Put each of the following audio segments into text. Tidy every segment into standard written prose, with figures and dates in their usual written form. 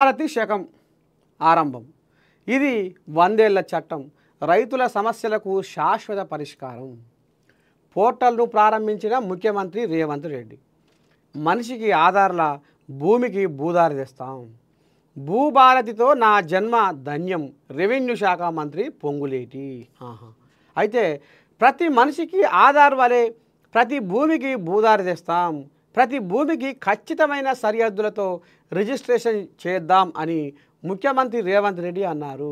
భారతి శకం ఆరంభం. ఇది 100 ఏళ్ల చట్టం. రైతుల సమస్యలకు శాశ్వత పరిష్కారం. పోర్టల్ను ప్రారంభించిన ముఖ్యమంత్రి రేవంత్ రెడ్డి. మనిషికి ఆధార్ల, భూమికి భూదారి తెస్తాం. భూభారతితో నా జన్మ ధన్యం. రెవెన్యూ శాఖ మంత్రి పొంగులేటి. అయితే ప్రతి మనిషికి ఆధార్ వలె ప్రతి భూమికి భూదారి తెస్తాం. ప్రతి భూమికి ఖచ్చితమైన సరిహద్దులతో రిజిస్ట్రేషన్ చేద్దాం అని ముఖ్యమంత్రి రేవంత్ రెడ్డి అన్నారు.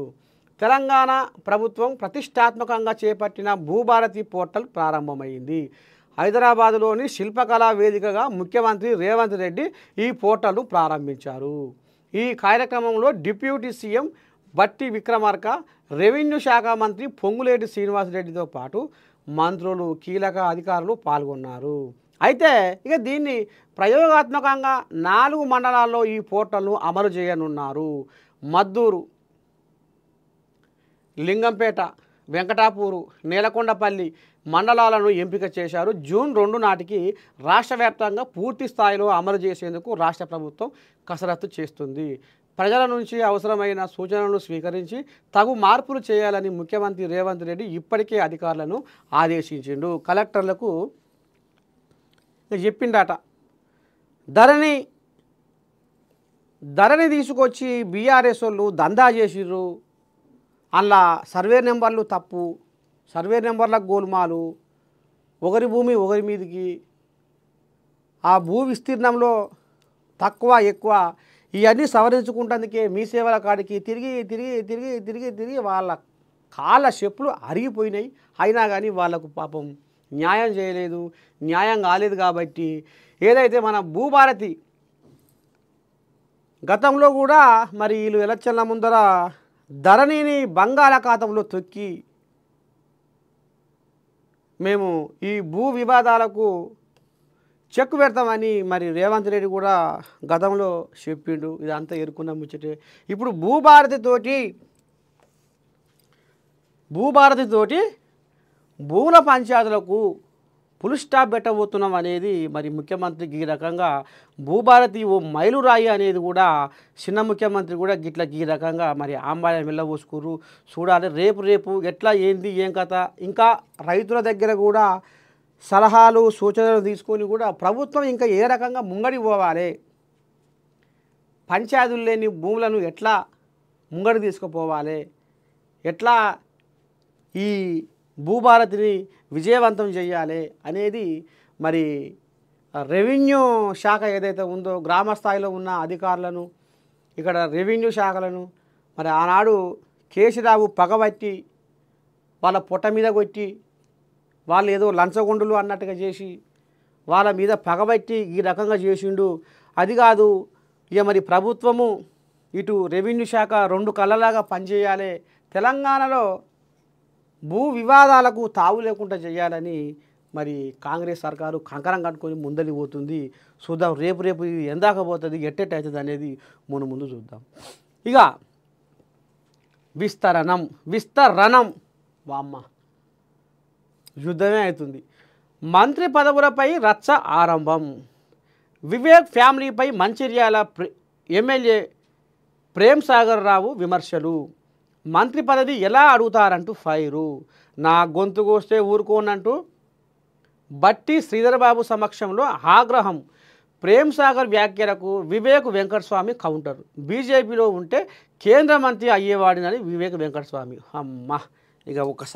తెలంగాణ ప్రభుత్వం ప్రతిష్టాత్మకంగా చేపట్టిన భూభారతి పోర్టల్ ప్రారంభమైంది. హైదరాబాదులోని శిల్పకళా వేదికగా ముఖ్యమంత్రి రేవంత్ రెడ్డి ఈ పోర్టల్ను ప్రారంభించారు. ఈ కార్యక్రమంలో డిప్యూటీ సీఎం బట్టి విక్రమార్క, రెవెన్యూ శాఖ మంత్రి పొంగులేటి శ్రీనివాసరెడ్డితో పాటు మంత్రులు, కీలక అధికారులు పాల్గొన్నారు. అయితే ఇక దీన్ని ప్రయోగాత్మకంగా 4 మండలాల్లో ఈ పోర్టల్ను అమలు చేయనున్నారు. మద్దూరు, లింగంపేట, వెంకటాపూరు, నేలకొండపల్లి మండలాలను ఎంపిక చేశారు. జూన్ 2 నాటికి రాష్ట్ర వ్యాప్తంగా పూర్తి స్థాయిలో అమలు చేసేందుకు రాష్ట్ర ప్రభుత్వం కసరత్తు చేస్తుంది. ప్రజల నుంచి అవసరమైన సూచనలను స్వీకరించి తగు మార్పులు చేయాలని ముఖ్యమంత్రి రేవంత్ రెడ్డి ఇప్పటికే అధికారులను ఆదేశించిండు. కలెక్టర్లకు చెప్పిండట. ధరణి తీసుకొచ్చి బీఆర్ఎస్ వాళ్ళు దందా చేసిర్రు. అలా సర్వే నెంబర్లు తప్పు, సర్వే నెంబర్లకు గోల్మాలు, ఒకరి భూమి ఒకరి మీదికి, ఆ భూ విస్తీర్ణంలో తక్కువ ఎక్కువ ఇవన్నీ సవరించుకుంటందుకే మీ సేవల కాడికి తిరిగి తిరిగి తిరిగి తిరిగి తిరిగి వాళ్ళ కాళ్ళ చెప్పులు అరిగిపోయినాయి. అయినా కానీ వాళ్ళకు పాపం న్యాయం చేయలేదు, న్యాయం కాలేదు. కాబట్టి ఏదైతే మన భూభారతి గతంలో కూడా మరి వీళ్ళు ఎలక్షన్ల ముందర ధరణిని బంగాళాఖాతంలో తొక్కి మేము ఈ భూ వివాదాలకు చెక్ పెడతామని మరి రేవంత్ రెడ్డి కూడా గతంలో చెప్పిండు. ఇదంతా ఎరుకున్న ముచ్చటే. ఇప్పుడు భూభారతితోటి భూముల పంచాయతీలకు ఫుల్ స్టాప్ పెట్టబోతున్నాం అనేది మరి ముఖ్యమంత్రికి ఈ రకంగా భూభారతి ఓ మైలురాయి అనేది కూడా చిన్న ముఖ్యమంత్రి కూడా గిట్ల ఈ రకంగా మరి ఆంబాయ వెళ్ళబోసుకురు. చూడాలి రేపు ఎట్లా ఏంది ఏం కథ. ఇంకా రైతుల దగ్గర కూడా సలహాలు సూచనలు తీసుకొని కూడా ప్రభుత్వం ఇంకా ఏ రకంగా ముంగడి పోవాలి, పంచాయతీలు లేని భూములను ఎట్లా ముంగడి తీసుకుపోవాలి, ఎట్లా ఈ భూభారతిని విజయవంతం చేయాలి అనేది మరి రెవెన్యూ శాఖ ఏదైతే ఉందో గ్రామ స్థాయిలో ఉన్న అధికారులను, ఇక్కడ రెవెన్యూ శాఖలను మరి ఆనాడు కేసీరావు పగబట్టి వాళ్ళ పొట్ట మీద కొట్టి వాళ్ళు ఏదో లంచగొండులు అన్నట్టుగా చేసి వాళ్ళ మీద పగబట్టి ఈ రకంగా చేసిండు. అది కాదు ఇక మరి ప్రభుత్వము ఇటు రెవెన్యూ శాఖ 2 కళ్ళలాగా పనిచేయాలి, తెలంగాణలో భూ వివాదాలకు తావు లేకుండా చేయాలని మరి కాంగ్రెస్ సర్కారు కంకరం కట్టుకొని ముందలి పోతుంది. చూద్దాం రేపు ఇది ఎందాక పోతుంది, ఎట్టెట్టవుతుంది అనేది ముందు చూద్దాం. ఇక విస్తరణం వామ్మ యుద్ధమే అవుతుంది. మంత్రి పదవులపై రచ్చ ఆరంభం. వివేక్ ఫ్యామిలీపై మంచిర్యాల ఎమ్మెల్యే ప్రేమ్ సాగర్ రావు విమర్శలు. మంత్రి పదవి ఎలా అడుగుతారంటూ ఫైరు. నా గొంతు కోస్తే ఊరుకోనంటూ బట్టి శ్రీధర్బాబు సమక్షంలో ఆగ్రహం. ప్రేమ్ సాగర్ వ్యాఖ్యలకు వివేక్ వెంకటస్వామి కౌంటర్. బీజేపీలో ఉంటే కేంద్ర మంత్రి అయ్యేవాడినని వివేక్ వెంకటస్వామి. అమ్మ ఇక ఒకసారి